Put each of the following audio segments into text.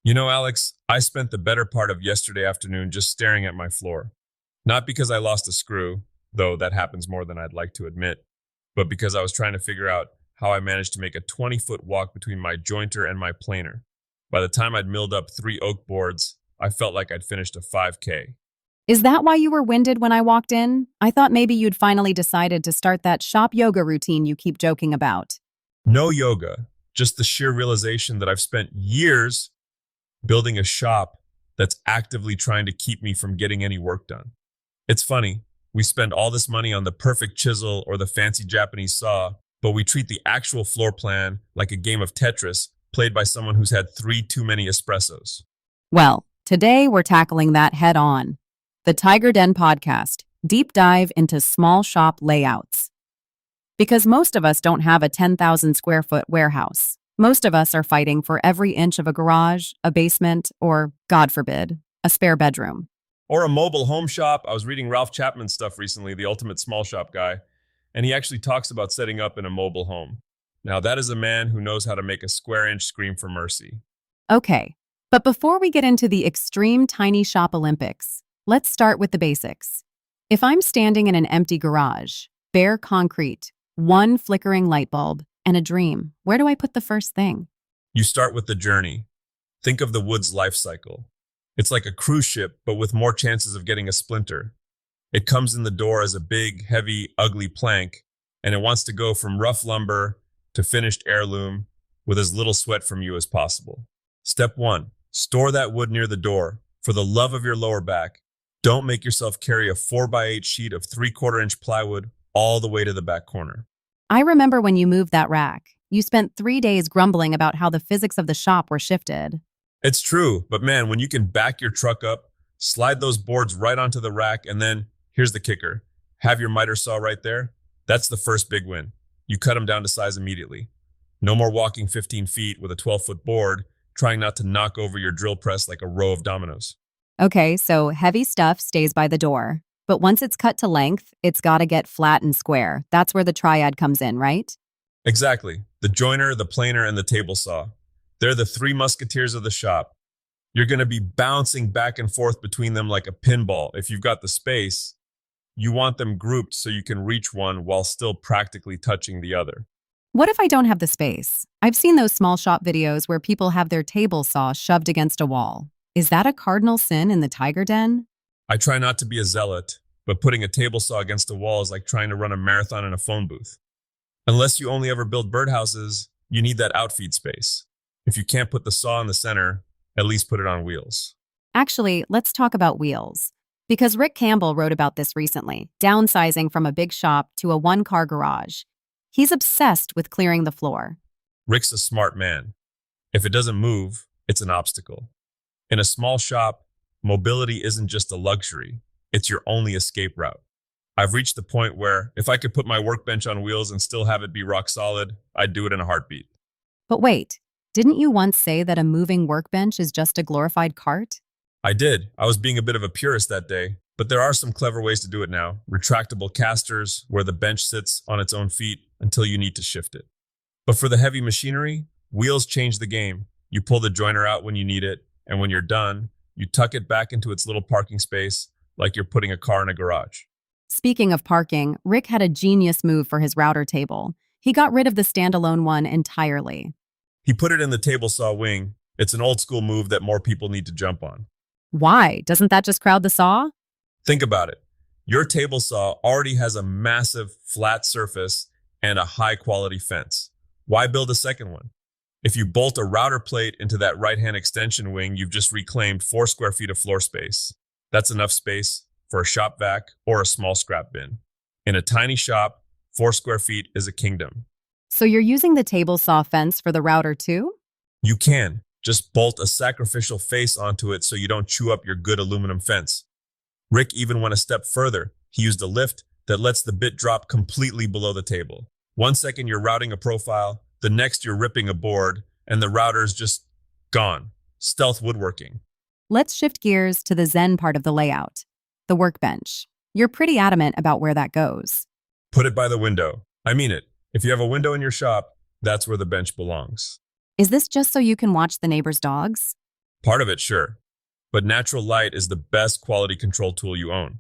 Alex, I spent the better part of yesterday afternoon just staring at my floor. Not because I lost a screw, though that happens more than I'd like to admit, but because I was trying to figure out how I managed to make a 20-foot walk between my jointer and my planer. By the time I'd milled up 3 oak boards, I felt like I'd finished a 5K. Is that why you were winded when I walked in? I thought maybe you'd finally decided to start that shop yoga routine you keep joking about. No yoga, just the sheer realization that I've spent years building a shop that's actively trying to keep me from getting any work done. It's funny, we spend all this money on the perfect chisel or the fancy Japanese saw, but we treat the actual floor plan like a game of Tetris played by someone who's had 3 too many espressos. Well, today we're tackling that head on. The Tiger Den podcast, deep dive into small shop layouts. Because most of us don't have a 10,000 square foot warehouse. Most of us are fighting for every inch of a garage, a basement, or, God forbid, a spare bedroom. Or a mobile home shop. I was reading Ralph Chapman's stuff recently, the ultimate small shop guy, and he actually talks about setting up in a mobile home. Now, that is a man who knows how to make a square inch scream for mercy. Okay, but before we get into the extreme tiny shop Olympics, let's start with the basics. If I'm standing in an empty garage, bare concrete, one flickering light bulb, and a dream, where do I put the first thing? You start with the journey. Think of the wood's life cycle. It's like a cruise ship, but with more chances of getting a splinter. It comes in the door as a big, heavy, ugly plank, and it wants to go from rough lumber to finished heirloom with as little sweat from you as possible. Step 1, store that wood near the door. For the love of your lower back, don't make yourself carry a 4x8 sheet of 3/4 inch plywood all the way to the back corner. I remember when you moved that rack. You spent 3 days grumbling about how the physics of the shop were shifted. It's true, but man, when you can back your truck up, slide those boards right onto the rack, and then, here's the kicker, have your miter saw right there, that's the first big win. You cut them down to size immediately. No more walking 15 feet with a 12-foot board, trying not to knock over your drill press like a row of dominoes. Okay, so heavy stuff stays by the door. But once it's cut to length, it's gotta get flat and square. That's where the triad comes in, right? Exactly. The joiner, the planer, and the table saw. They're the 3 musketeers of the shop. You're going to be bouncing back and forth between them like a pinball. If you've got the space, you want them grouped so you can reach one while still practically touching the other. What if I don't have the space? I've seen those small shop videos where people have their table saw shoved against a wall. Is that a cardinal sin in the Tiger Den? I try not to be a zealot, but putting a table saw against a wall is like trying to run a marathon in a phone booth. Unless you only ever build birdhouses, you need that outfeed space. If you can't put the saw in the center, at least put it on wheels. Actually, let's talk about wheels. Because Rick Campbell wrote about this recently, downsizing from a big shop to a one-car garage. He's obsessed with clearing the floor. Rick's a smart man. If it doesn't move, it's an obstacle. In a small shop, mobility isn't just a luxury, it's your only escape route. I've reached the point where if I could put my workbench on wheels and still have it be rock solid, I'd do it in a heartbeat. But wait, didn't you once say that a moving workbench is just a glorified cart? I did. I was being a bit of a purist that day, but there are some clever ways to do it now. Retractable casters, where the bench sits on its own feet until you need to shift it. But for the heavy machinery, wheels change the game. You pull the joiner out when you need it, and when you're done, you tuck it back into its little parking space like you're putting a car in a garage. Speaking of parking, Rick had a genius move for his router table. He got rid of the standalone one entirely. He put it in the table saw wing. It's an old school move that more people need to jump on. Why? Doesn't that just crowd the saw? Think about it. Your table saw already has a massive flat surface and a high quality fence. Why build a second one? If you bolt a router plate into that right-hand extension wing, you've just reclaimed 4 square feet of floor space. That's enough space for a shop vac or a small scrap bin. In a tiny shop, 4 square feet is a kingdom. So you're using the table saw fence for the router too? You can just bolt a sacrificial face onto it so you don't chew up your good aluminum fence. Rick even went a step further. He used a lift that lets the bit drop completely below the table. 1 second you're routing a profile, the next you're ripping a board, and the router's just gone. Stealth woodworking. Let's shift gears to the Zen part of the layout, the workbench. You're pretty adamant about where that goes. Put it by the window. I mean it. If you have a window in your shop, that's where the bench belongs. Is this just so you can watch the neighbor's dogs? Part of it, sure, but natural light is the best quality control tool you own.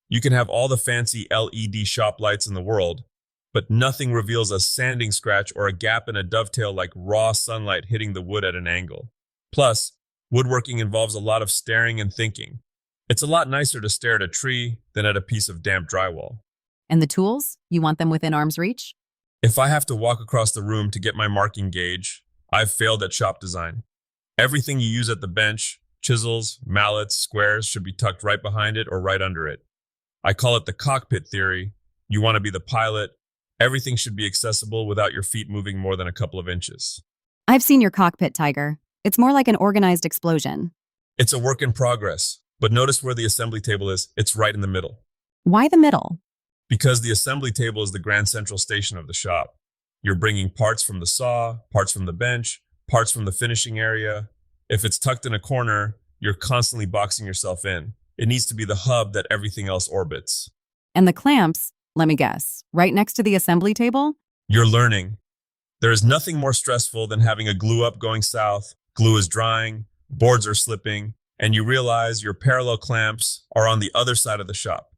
You can have all the fancy LED shop lights in the world, but nothing reveals a sanding scratch or a gap in a dovetail like raw sunlight hitting the wood at an angle. Plus, woodworking involves a lot of staring and thinking. It's a lot nicer to stare at a tree than at a piece of damp drywall. And the tools? You want them within arm's reach? If I have to walk across the room to get my marking gauge, I've failed at shop design. Everything you use at the bench, chisels, mallets, squares, should be tucked right behind it or right under it. I call it the cockpit theory. You want to be the pilot. Everything should be accessible without your feet moving more than a couple of inches. I've seen your cockpit, Tiger. It's more like an organized explosion. It's a work in progress, but notice where the assembly table is. It's right in the middle. Why the middle? Because the assembly table is the grand central station of the shop. You're bringing parts from the saw, parts from the bench, parts from the finishing area. If it's tucked in a corner, you're constantly boxing yourself in. It needs to be the hub that everything else orbits. And the clamps, let me guess, right next to the assembly table? You're learning. There is nothing more stressful than having a glue up going south, glue is drying, boards are slipping, and you realize your parallel clamps are on the other side of the shop.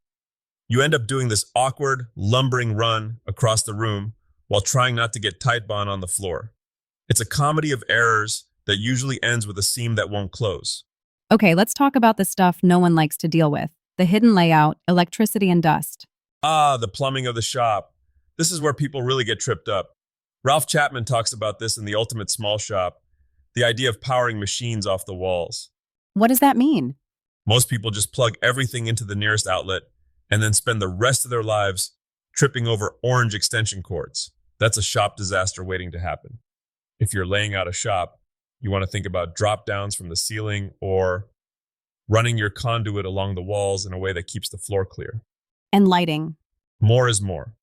You end up doing this awkward, lumbering run across the room while trying not to get Titebond on the floor. It's a comedy of errors that usually ends with a seam that won't close. Okay, let's talk about the stuff no one likes to deal with. The hidden layout, electricity, and dust. The plumbing of the shop. This is where people really get tripped up. Ralph Chapman talks about this in The Ultimate Small Shop, the idea of powering machines off the walls. What does that mean? Most people just plug everything into the nearest outlet and then spend the rest of their lives tripping over orange extension cords. That's a shop disaster waiting to happen. If you're laying out a shop, you want to think about drop downs from the ceiling or running your conduit along the walls in a way that keeps the floor clear. And lighting. More is more.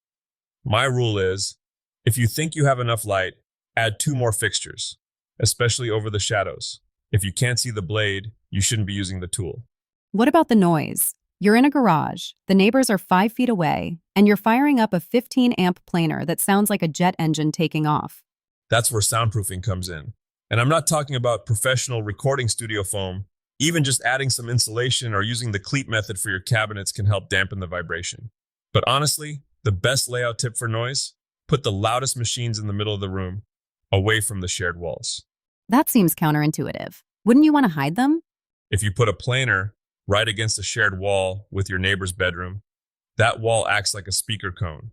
My rule is, if you think you have enough light, add 2 more fixtures, especially over the shadows. If you can't see the blade, you shouldn't be using the tool. What about the noise? You're in a garage, the neighbors are 5 feet away, and you're firing up a 15-amp planer that sounds like a jet engine taking off. That's where soundproofing comes in. And I'm not talking about professional recording studio foam. Even just adding some insulation or using the cleat method for your cabinets can help dampen the vibration. But honestly, the best layout tip for noise? Put the loudest machines in the middle of the room, away from the shared walls. That seems counterintuitive. Wouldn't you want to hide them? If you put a planer right against a shared wall with your neighbor's bedroom, that wall acts like a speaker cone.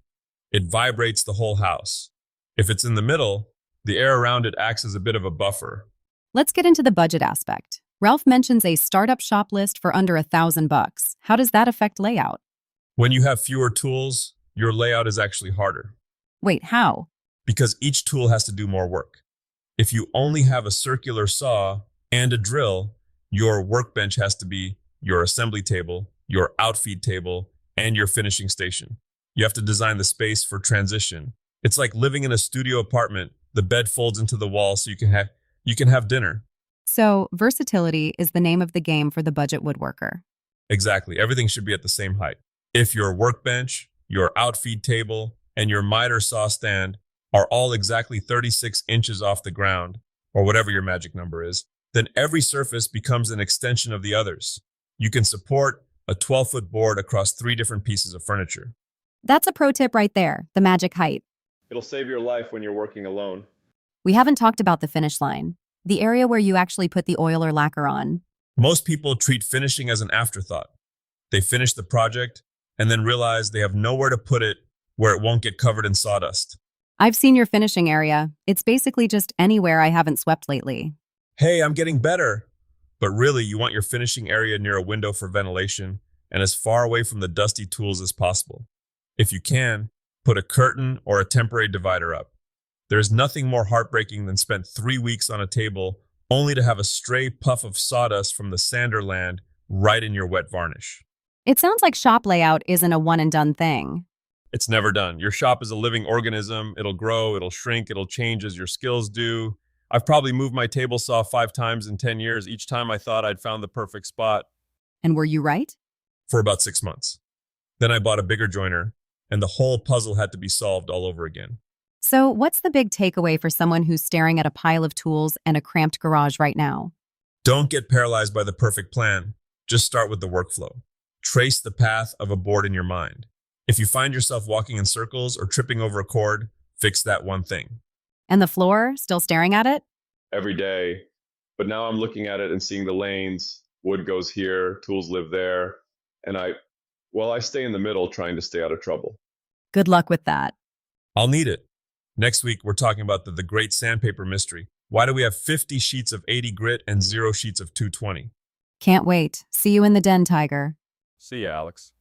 It vibrates the whole house. If it's in the middle, the air around it acts as a bit of a buffer. Let's get into the budget aspect. Ralph mentions a startup shop list for under $1,000. How does that affect layout? When you have fewer tools, your layout is actually harder Wait, how? because each tool has to do more work. If you only have a circular saw and a drill, your workbench has to be your assembly table, your outfeed table, and your finishing station. You have to design the space for transition. It's like living in a studio apartment. The bed folds into the wall so you can have dinner. So, versatility is the name of the game for the budget woodworker. Exactly. Everything should be at the same height. If your workbench, your outfeed table, and your miter saw stand are all exactly 36 inches off the ground, or whatever your magic number is, then every surface becomes an extension of the others. You can support a 12-foot board across 3 different pieces of furniture. That's a pro tip right there, the magic height. It'll save your life when you're working alone. We haven't talked about the finish line, the area where you actually put the oil or lacquer on. Most people treat finishing as an afterthought. They finish the project and then realize they have nowhere to put it where it won't get covered in sawdust. I've seen your finishing area. It's basically just anywhere I haven't swept lately. Hey, I'm getting better. But really, you want your finishing area near a window for ventilation and as far away from the dusty tools as possible. If you can, put a curtain or a temporary divider up. There's nothing more heartbreaking than spent 3 weeks on a table only to have a stray puff of sawdust from the sander land right in your wet varnish. It sounds like shop layout isn't a one-and-done thing. It's never done. Your shop is a living organism. It'll grow, it'll shrink, it'll change as your skills do. I've probably moved my table saw 5 times in 10 years. Each time I thought I'd found the perfect spot. And were you right? For about 6 months. Then I bought a bigger joiner, and the whole puzzle had to be solved all over again. So, what's the big takeaway for someone who's staring at a pile of tools and a cramped garage right now? Don't get paralyzed by the perfect plan. Just start with the workflow. Trace the path of a board in your mind. If you find yourself walking in circles or tripping over a cord, fix that one thing. And the floor, still staring at it? Every day. But now I'm looking at it and seeing the lanes. Wood goes here, tools live there. And I stay in the middle trying to stay out of trouble. Good luck with that. I'll need it. Next week, we're talking about the Great Sandpaper Mystery. Why do we have 50 sheets of 80 grit and 0 sheets of 220? Can't wait. See you in the den, Tiger. See ya, Alex.